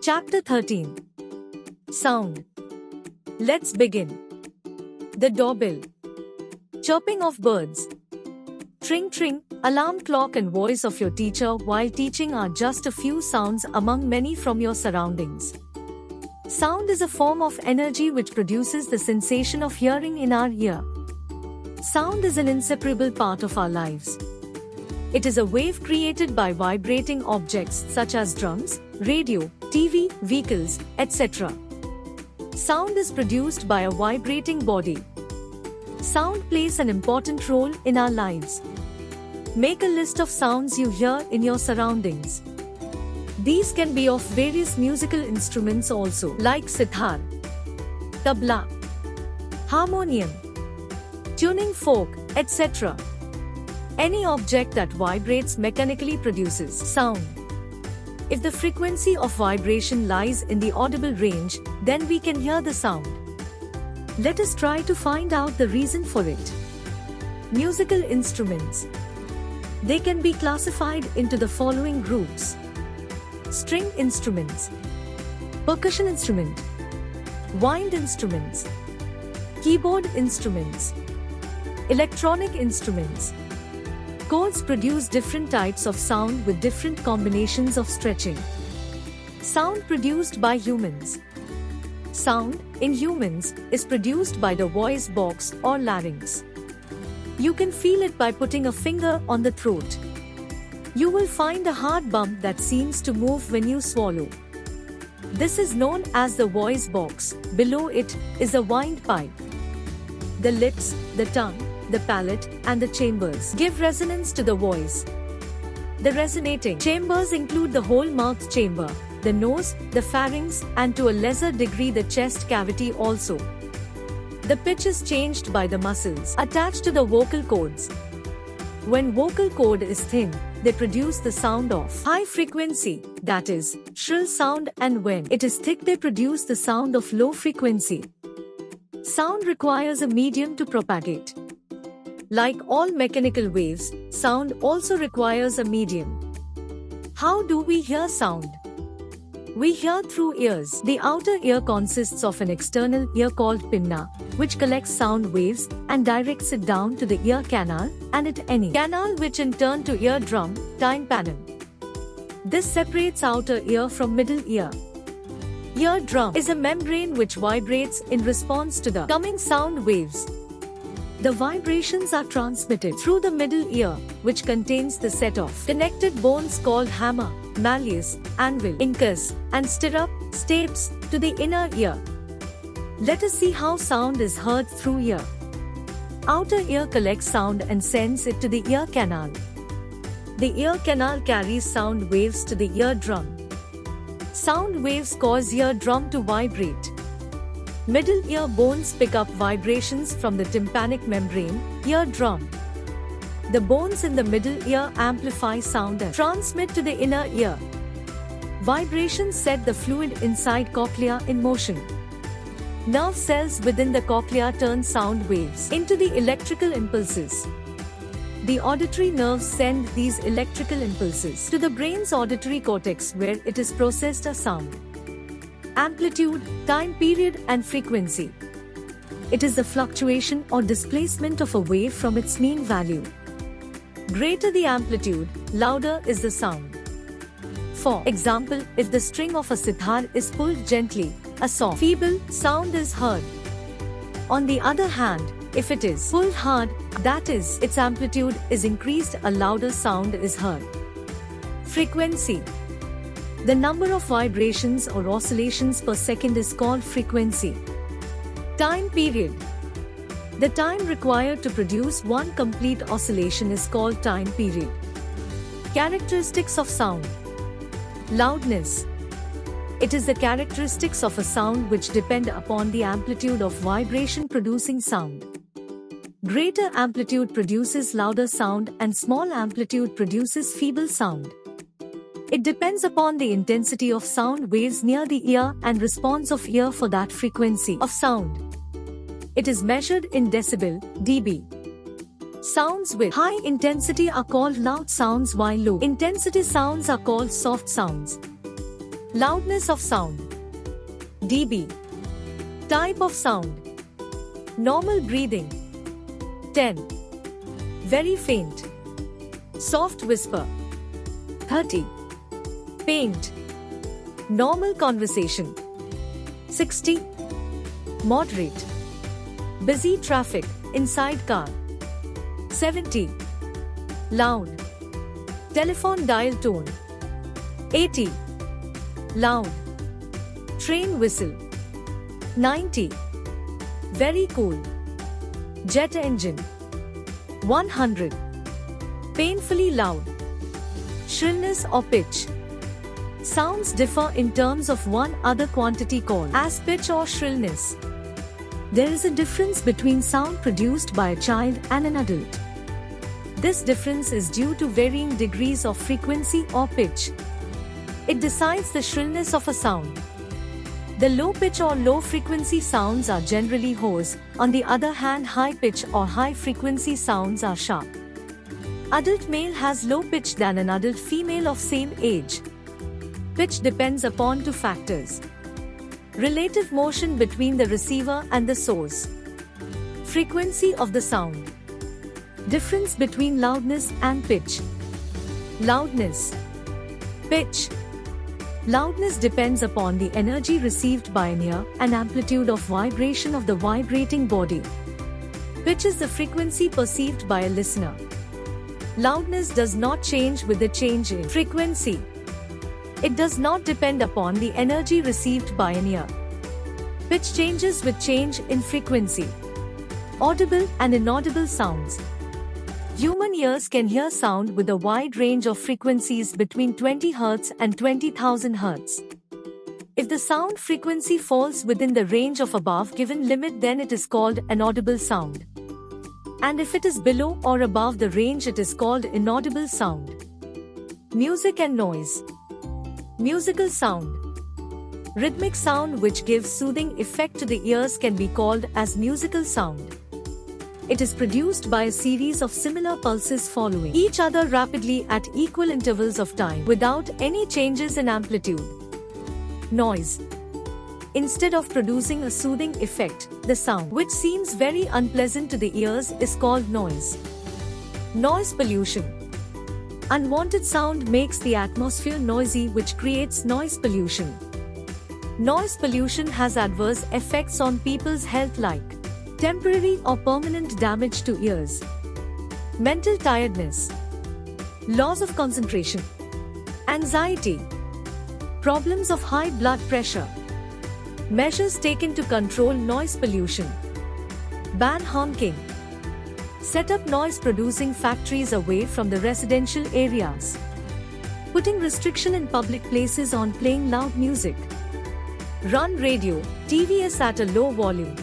Chapter 13. Sound. Let's begin. The doorbell. Chirping of birds. Tring tring, alarm clock and voice of your teacher while teaching are just a few sounds among many from your surroundings. Sound is a form of energy which produces the sensation of hearing in our ear. Sound is an inseparable part of our lives. It is a wave created by vibrating objects such as drums, radio, TV, vehicles, etc. Sound is produced by a vibrating body. Sound plays an important role in our lives. Make a list of sounds you hear in your surroundings. These can be of various musical instruments also, like sitar, tabla, harmonium, tuning fork, etc. Any object that vibrates mechanically produces sound. If the frequency of vibration lies in the audible range, then we can hear the sound. Let us try to find out the reason for it. Musical instruments. They can be classified into the following groups: string instruments, percussion instrument, wind instruments, keyboard instruments, electronic instruments. Chords produce different types of sound with different combinations of stretching. Sound produced by humans. Sound, in humans, is produced by the voice box or larynx. You can feel it by putting a finger on the throat. You will find a hard bump that seems to move when you swallow. This is known as the voice box. Below it is a windpipe. The lips, the tongue, the palate, and the chambers give resonance to the voice. The resonating chambers include the whole mouth chamber, the nose, the pharynx, and to a lesser degree the chest cavity also. The pitch is changed by the muscles attached to the vocal cords. When vocal cord is thin, they produce the sound of high frequency, that is, shrill sound, and when it is thick they produce the sound of low frequency. Sound requires a medium to propagate. Like all mechanical waves, sound also requires a medium. How do we hear sound? We hear through ears. The outer ear consists of an external ear called pinna, which collects sound waves and directs it down to the ear canal and at any canal, which in turn to eardrum, tympanum. This separates outer ear from middle ear. Eardrum is a membrane which vibrates in response to the coming sound waves. The vibrations are transmitted through the middle ear, which contains the set of connected bones called hammer, malleus, anvil, incus, and stirrup, stapes, to the inner ear. Let us see how sound is heard through ear. Outer ear collects sound and sends it to the ear canal. The ear canal carries sound waves to the eardrum. Sound waves cause eardrum to vibrate. Middle ear bones pick up vibrations from the tympanic membrane, eardrum. The bones in the middle ear amplify sound and transmit to the inner ear. Vibrations set the fluid inside cochlea in motion. Nerve cells within the cochlea turn sound waves into the electrical impulses. The auditory nerves send these electrical impulses to the brain's auditory cortex, where it is processed as sound. Amplitude, time period, and frequency. It is the fluctuation or displacement of a wave from its mean value. Greater the amplitude, louder is the sound. For example, if the string of a sitar is pulled gently, a soft, feeble sound is heard. On the other hand, if it is pulled hard, that is, its amplitude is increased, a louder sound is heard. Frequency. The number of vibrations or oscillations per second is called frequency. Time period. The time required to produce one complete oscillation is called time period. Characteristics of sound. Loudness. It is the characteristics of a sound which depend upon the amplitude of vibration producing sound. Greater amplitude produces louder sound and small amplitude produces feeble sound. It depends upon the intensity of sound waves near the ear and response of ear for that frequency of sound. It is measured in decibel, dB. Sounds with high intensity are called loud sounds while low intensity sounds are called soft sounds. Loudness of sound. dB. Type of sound. Normal breathing. 10. Very faint. Soft whisper. 30. Paint. Normal conversation. 60. Moderate. Busy traffic, inside car. 70. Loud. Telephone dial tone. 80. Loud. Train whistle. 90. Very cool. Jet engine. 100. Painfully loud. Shrillness or pitch. Sounds differ in terms of one other quantity called as pitch or shrillness. There is a difference between sound produced by a child and an adult. This difference is due to varying degrees of frequency or pitch. It decides the shrillness of a sound. The low pitch or low frequency sounds are generally hoarse, on the other hand high pitch or high frequency sounds are sharp. Adult male has low pitch than an adult female of same age. Pitch depends upon two factors: relative motion between the receiver and the source, frequency of the sound, difference between loudness and pitch. Loudness. Pitch. Loudness depends upon the energy received by an ear and amplitude of vibration of the vibrating body. Pitch is the frequency perceived by a listener. Loudness does not change with the change in frequency. It does not depend upon the energy received by an ear. Pitch changes with change in frequency. Audible and inaudible sounds. Human ears can hear sound with a wide range of frequencies between 20 Hz and 20,000 Hz. If the sound frequency falls within the range of above given limit, then it is called an audible sound. And if it is below or above the range, it is called inaudible sound. Music and noise. Musical sound. Rhythmic sound which gives soothing effect to the ears can be called as musical sound. It is produced by a series of similar pulses following each other rapidly at equal intervals of time without any changes in amplitude. Noise. Instead of producing a soothing effect, the sound, which seems very unpleasant to the ears, is called noise. Noise pollution. Unwanted sound makes the atmosphere noisy, which creates noise pollution. Noise pollution has adverse effects on people's health like temporary or permanent damage to ears, mental tiredness, loss of concentration, anxiety, problems of high blood pressure. Measures taken to control noise pollution. Ban honking. Set up noise-producing factories away from the residential areas. Putting restriction in public places on playing loud music. Run radio, TVs at a low volume.